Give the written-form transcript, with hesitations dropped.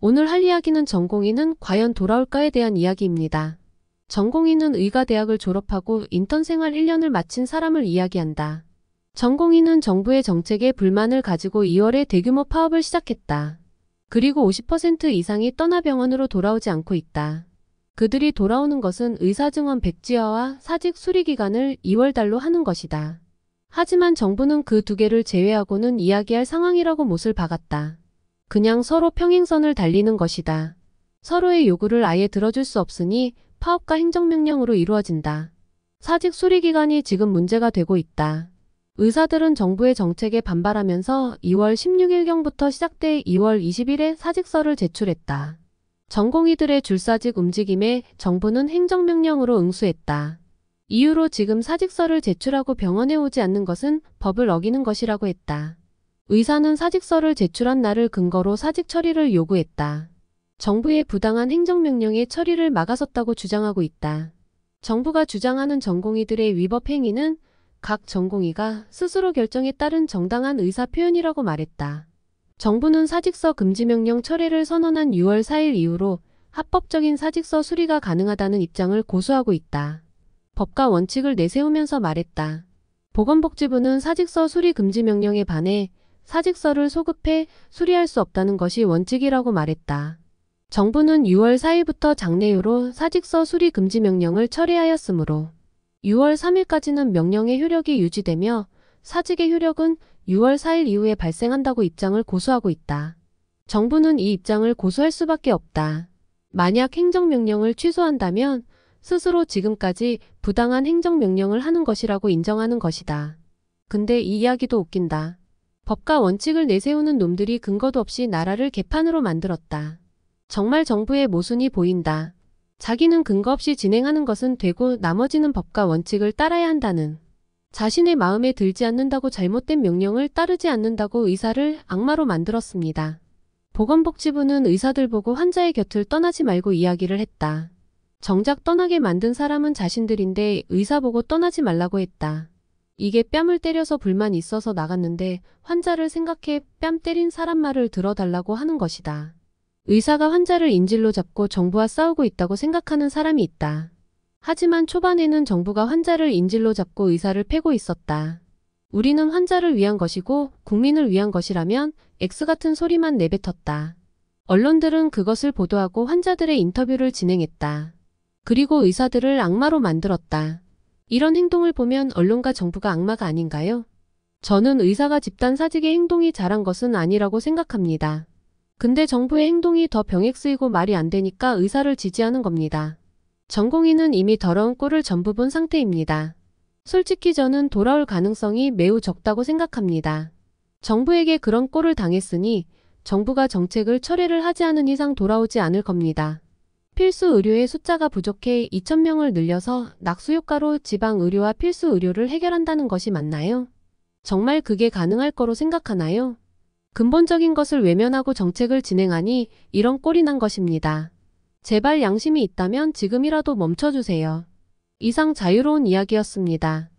오늘 할 이야기는 전공의는 과연 돌아올까에 대한 이야기입니다. 전공의는 의과대학을 졸업하고 인턴 생활 1년을 마친 사람을 이야기한다. 전공의는 정부의 정책에 불만을 가지고 2월에 대규모 파업을 시작했다. 그리고 50% 이상이 떠나 병원으로 돌아오지 않고 있다. 그들이 돌아오는 것은 의사증원 백지화와 사직 수리기간을 2월 달로 하는 것이다. 하지만 정부는 그 두 개를 제외하고는 이야기할 상황이라고 못을 박았다. 그냥 서로 평행선을 달리는 것이다. 서로의 요구를 아예 들어줄 수 없으니 파업과 행정명령으로 이루어진다. 사직 수리기간이 지금 문제가 되고 있다. 의사들은 정부의 정책에 반발하면서 2월 16일경부터 시작돼 2월 20일에 사직서를 제출했다. 전공의들의 줄사직 움직임에 정부는 행정명령으로 응수했다. 이유로 지금 사직서를 제출하고 병원에 오지 않는 것은 법을 어기는 것이라고 했다. 의사는 사직서를 제출한 날을 근거로 사직 처리를 요구했다. 정부의 부당한 행정명령의 처리를 막아섰다고 주장하고 있다. 정부가 주장하는 전공의들의 위법 행위는 각 전공의가 스스로 결정에 따른 정당한 의사 표현이라고 말했다. 정부는 사직서 금지명령 철회를 선언한 6월 4일 이후로 합법적인 사직서 수리가 가능하다는 입장을 고수하고 있다. 법과 원칙을 내세우면서 말했다. 보건복지부는 사직서 수리 금지명령에 반해 사직서를 소급해 수리할 수 없다는 것이 원칙이라고 말했다. 정부는 6월 4일부터 장내유로 사직서 수리 금지명령을 철회하였으므로 6월 3일까지는 명령의 효력이 유지되며 사직의 효력은 6월 4일 이후에 발생한다고 입장을 고수하고 있다. 정부는 이 입장을 고수할 수밖에 없다. 만약 행정명령을 취소한다면 스스로 지금까지 부당한 행정명령을 하는 것이라고 인정하는 것이다. 근데 이 이야기도 웃긴다. 법과 원칙을 내세우는 놈들이 근거도 없이 나라를 개판으로 만들었다. 정말 정부의 모순이 보인다. 자기는 근거 없이 진행하는 것은 되고 나머지는 법과 원칙을 따라야 한다는. 자신의 마음에 들지 않는다고 잘못된 명령을 따르지 않는다고 의사를 악마로 만들었습니다. 보건복지부는 의사들 보고 환자의 곁을 떠나지 말고 이야기를 했다. 정작 떠나게 만든 사람은 자신들인데 의사 보고 떠나지 말라고 했다. 이게 뺨을 때려서 불만이 있어서 나갔는데 환자를 생각해 뺨 때린 사람 말을 들어달라고 하는 것이다. 의사가 환자를 인질로 잡고 정부와 싸우고 있다고 생각하는 사람이 있다. 하지만 초반에는 정부가 환자를 인질로 잡고 의사를 패고 있었다. 우리는 환자를 위한 것이고 국민을 위한 것이라면 X 같은 소리만 내뱉었다. 언론들은 그것을 보도하고 환자들의 인터뷰를 진행했다. 그리고 의사들을 악마로 만들었다. 이런 행동을 보면 언론과 정부가 악마가 아닌가요? 저는 의사가 집단 사직의 행동이 잘한 것은 아니라고 생각합니다. 근데 정부의 행동이 더 병에 쓰이고 말이 안 되니까 의사를 지지하는 겁니다. 전공의는 이미 더러운 꼴을 전부 본 상태입니다. 솔직히 저는 돌아올 가능성이 매우 적다고 생각합니다. 정부에게 그런 꼴을 당했으니 정부가 정책을 철회를 하지 않은 이상 돌아오지 않을 겁니다. 필수 의료의 숫자가 부족해 2,000명을 늘려서 낙수효과로 지방 의료와 필수 의료를 해결한다는 것이 맞나요? 정말 그게 가능할 거로 생각하나요? 근본적인 것을 외면하고 정책을 진행하니 이런 꼴이 난 것입니다. 제발 양심이 있다면 지금이라도 멈춰주세요. 이상 자유로운 이야기였습니다.